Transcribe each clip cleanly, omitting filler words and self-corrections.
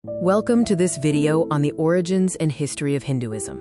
Welcome to this video on the origins and history of Hinduism.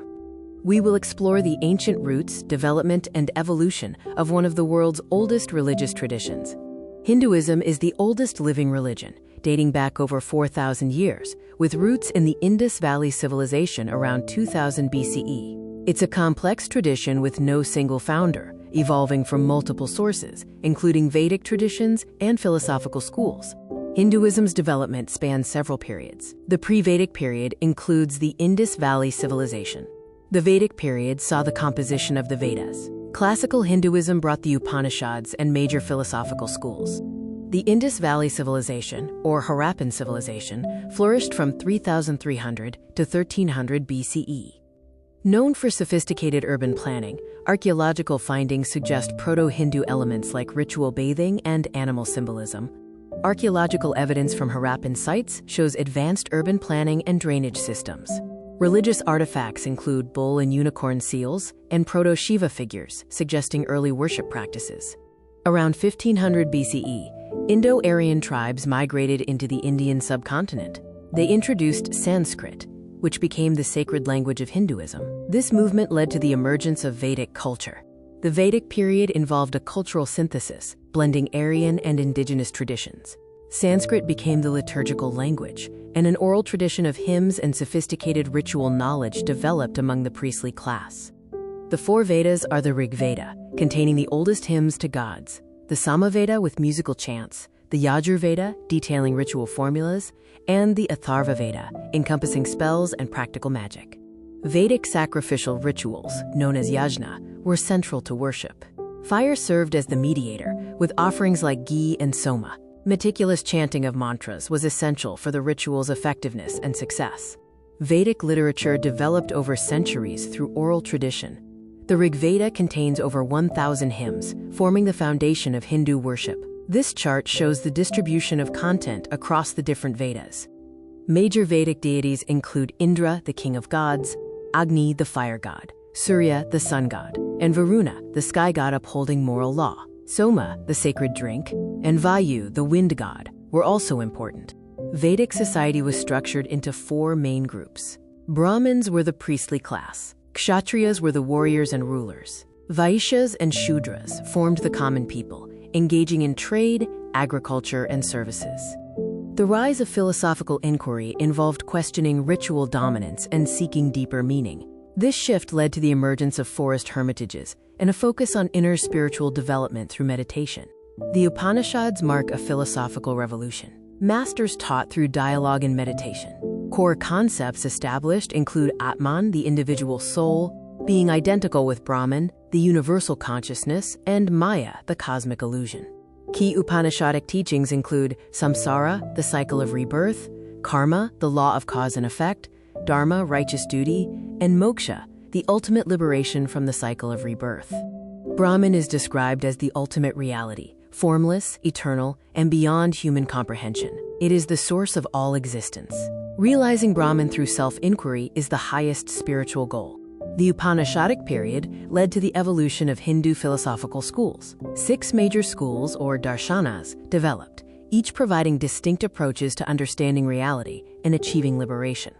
We will explore the ancient roots, development, and evolution of one of the world's oldest religious traditions. Hinduism is the oldest living religion, dating back over 4,000 years, with roots in the Indus Valley Civilization around 2000 BCE. It's a complex tradition with no single founder, evolving from multiple sources, including Vedic traditions and philosophical schools. Hinduism's development spans several periods. The pre-Vedic period includes the Indus Valley Civilization. The Vedic period saw the composition of the Vedas. Classical Hinduism brought the Upanishads and major philosophical schools. The Indus Valley Civilization, or Harappan civilization, flourished from 3300 to 1300 BCE. Known for sophisticated urban planning, archaeological findings suggest proto-Hindu elements like ritual bathing and animal symbolism. Archaeological evidence from Harappan sites shows advanced urban planning and drainage systems. Religious artifacts include bull and unicorn seals and proto-Shiva figures, suggesting early worship practices. Around 1500 BCE, Indo-Aryan tribes migrated into the Indian subcontinent. They introduced Sanskrit, which became the sacred language of Hinduism. This movement led to the emergence of Vedic culture. The Vedic period involved a cultural synthesis, blending Aryan and indigenous traditions. Sanskrit became the liturgical language, and an oral tradition of hymns and sophisticated ritual knowledge developed among the priestly class. The four Vedas are the Rig Veda, containing the oldest hymns to gods, the Samaveda with musical chants, the Yajur Veda, detailing ritual formulas, and the Atharva Veda, encompassing spells and practical magic. Vedic sacrificial rituals, known as yajna, were central to worship. Fire served as the mediator, with offerings like ghee and soma. Meticulous chanting of mantras was essential for the ritual's effectiveness and success. Vedic literature developed over centuries through oral tradition. The Rig Veda contains over 1,000 hymns, forming the foundation of Hindu worship. This chart shows the distribution of content across the different Vedas. Major Vedic deities include Indra, the king of gods, Agni, the fire god, Surya, the sun god, and Varuna, the sky god upholding moral law. Soma, the sacred drink, and Vayu, the wind god, were also important. Vedic society was structured into four main groups. Brahmins were the priestly class. Kshatriyas were the warriors and rulers. Vaishyas and Shudras formed the common people, engaging in trade, agriculture, and services. The rise of philosophical inquiry involved questioning ritual dominance and seeking deeper meaning. This shift led to the emergence of forest hermitages and a focus on inner spiritual development through meditation. The Upanishads mark a philosophical revolution. Masters taught through dialogue and meditation. Core concepts established include Atman, the individual soul, being identical with Brahman, the universal consciousness, and Maya, the cosmic illusion. Key Upanishadic teachings include samsara, the cycle of rebirth, karma, the law of cause and effect, dharma, righteous duty, and moksha, the ultimate liberation from the cycle of rebirth. Brahman is described as the ultimate reality, formless, eternal, and beyond human comprehension. It is the source of all existence. Realizing Brahman through self-inquiry is the highest spiritual goal. The Upanishadic period led to the evolution of Hindu philosophical schools. 6 major schools, or darshanas, developed, each providing distinct approaches to understanding reality and achieving liberation.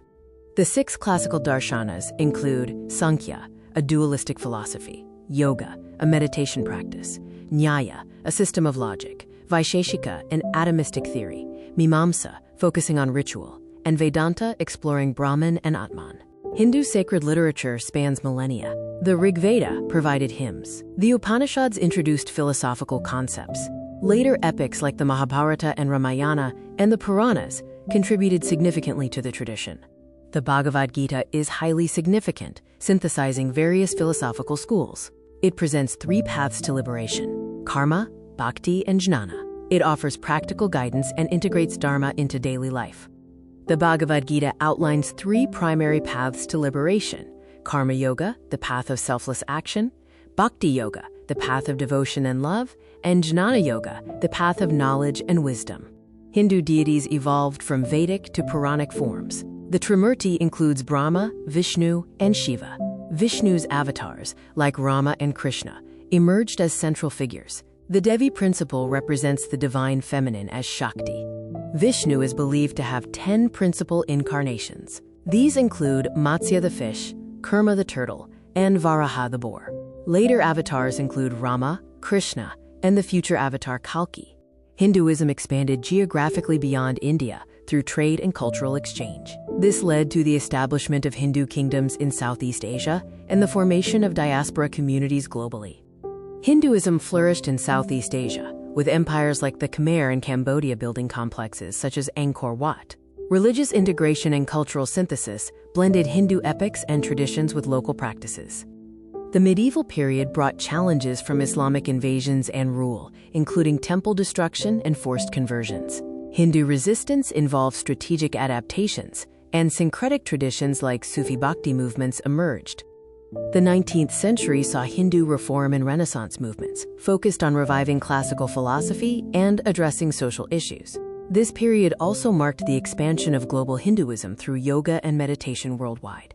The 6 classical darshanas include Sankhya, a dualistic philosophy, Yoga, a meditation practice, Nyaya, a system of logic, Vaisheshika, an atomistic theory, Mimamsa, focusing on ritual, and Vedanta, exploring Brahman and Atman. Hindu sacred literature spans millennia. The Rig Veda provided hymns. The Upanishads introduced philosophical concepts. Later epics like the Mahabharata and Ramayana and the Puranas contributed significantly to the tradition. The Bhagavad Gita is highly significant, synthesizing various philosophical schools. It presents 3 paths to liberation: karma, bhakti, and jnana. It offers practical guidance and integrates dharma into daily life. The Bhagavad Gita outlines 3 primary paths to liberation: karma yoga, the path of selfless action; bhakti yoga, the path of devotion and love; and jnana yoga, the path of knowledge and wisdom. Hindu deities evolved from Vedic to Puranic forms. The Trimurti includes Brahma, Vishnu, and Shiva. Vishnu's avatars, like Rama and Krishna, emerged as central figures. The Devi principle represents the divine feminine as Shakti. Vishnu is believed to have 10 principal incarnations. These include Matsya the fish, Kurma the turtle, and Varaha the boar. Later avatars include Rama, Krishna, and the future avatar Kalki. Hinduism expanded geographically beyond India through trade and cultural exchange. This led to the establishment of Hindu kingdoms in Southeast Asia and the formation of diaspora communities globally. Hinduism flourished in Southeast Asia, with empires like the Khmer and Cambodia building complexes such as Angkor Wat. Religious integration and cultural synthesis blended Hindu epics and traditions with local practices. The medieval period brought challenges from Islamic invasions and rule, including temple destruction and forced conversions. Hindu resistance involved strategic adaptations, and syncretic traditions like Sufi Bhakti movements emerged. The 19th century saw Hindu reform and Renaissance movements, focused on reviving classical philosophy and addressing social issues. This period also marked the expansion of global Hinduism through yoga and meditation worldwide.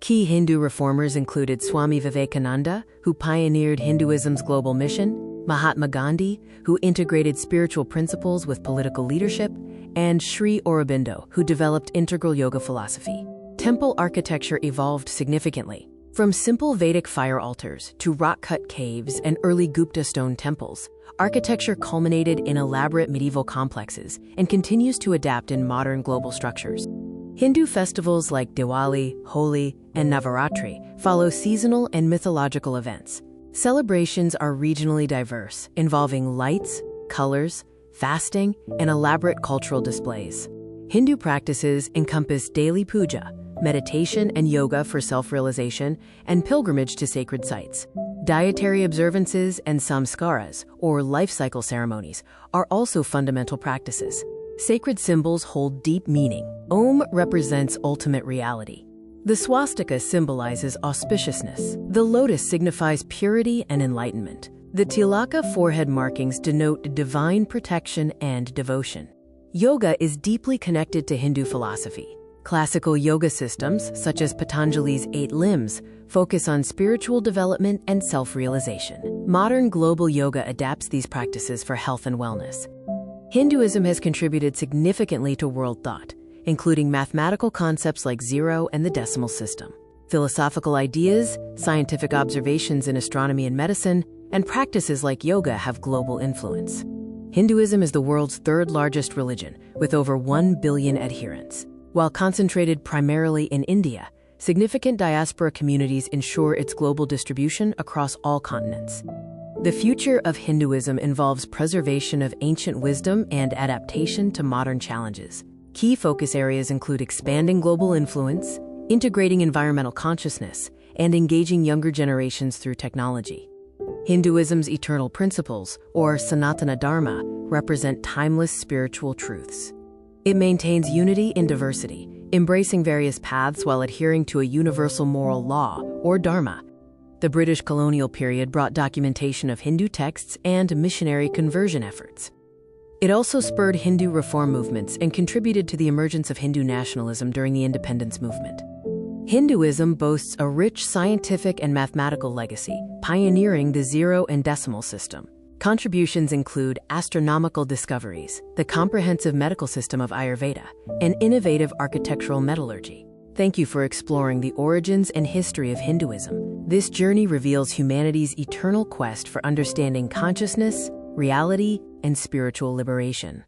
Key Hindu reformers included Swami Vivekananda, who pioneered Hinduism's global mission, Mahatma Gandhi, who integrated spiritual principles with political leadership, and Sri Aurobindo, who developed integral yoga philosophy. Temple architecture evolved significantly. From simple Vedic fire altars to rock-cut caves and early Gupta stone temples, architecture culminated in elaborate medieval complexes and continues to adapt in modern global structures. Hindu festivals like Diwali, Holi, and Navaratri follow seasonal and mythological events. Celebrations are regionally diverse, involving lights, colors, fasting, and elaborate cultural displays. Hindu practices encompass daily puja, meditation and yoga for self-realization, and pilgrimage to sacred sites. Dietary observances and samskaras, or life cycle ceremonies, are also fundamental practices. Sacred symbols hold deep meaning. Om represents ultimate reality. The swastika symbolizes auspiciousness. The lotus signifies purity and enlightenment. The tilaka forehead markings denote divine protection and devotion. Yoga is deeply connected to Hindu philosophy. Classical yoga systems, such as Patanjali's 8 limbs, focus on spiritual development and self-realization. Modern global yoga adapts these practices for health and wellness. Hinduism has contributed significantly to world thought, including mathematical concepts like zero and the decimal system. Philosophical ideas, scientific observations in astronomy and medicine, and practices like yoga have global influence. Hinduism is the world's third largest religion, with over 1 billion adherents. While concentrated primarily in India, significant diaspora communities ensure its global distribution across all continents. The future of Hinduism involves preservation of ancient wisdom and adaptation to modern challenges. Key focus areas include expanding global influence, integrating environmental consciousness, and engaging younger generations through technology. Hinduism's eternal principles, or Sanatana Dharma, represent timeless spiritual truths. It maintains unity in diversity, embracing various paths while adhering to a universal moral law, or dharma. The British colonial period brought documentation of Hindu texts and missionary conversion efforts. It also spurred Hindu reform movements and contributed to the emergence of Hindu nationalism during the independence movement. Hinduism boasts a rich scientific and mathematical legacy, pioneering the zero and decimal system. Contributions include astronomical discoveries, the comprehensive medical system of Ayurveda, and innovative architectural metallurgy. Thank you for exploring the origins and history of Hinduism. This journey reveals humanity's eternal quest for understanding consciousness, reality, and spiritual liberation.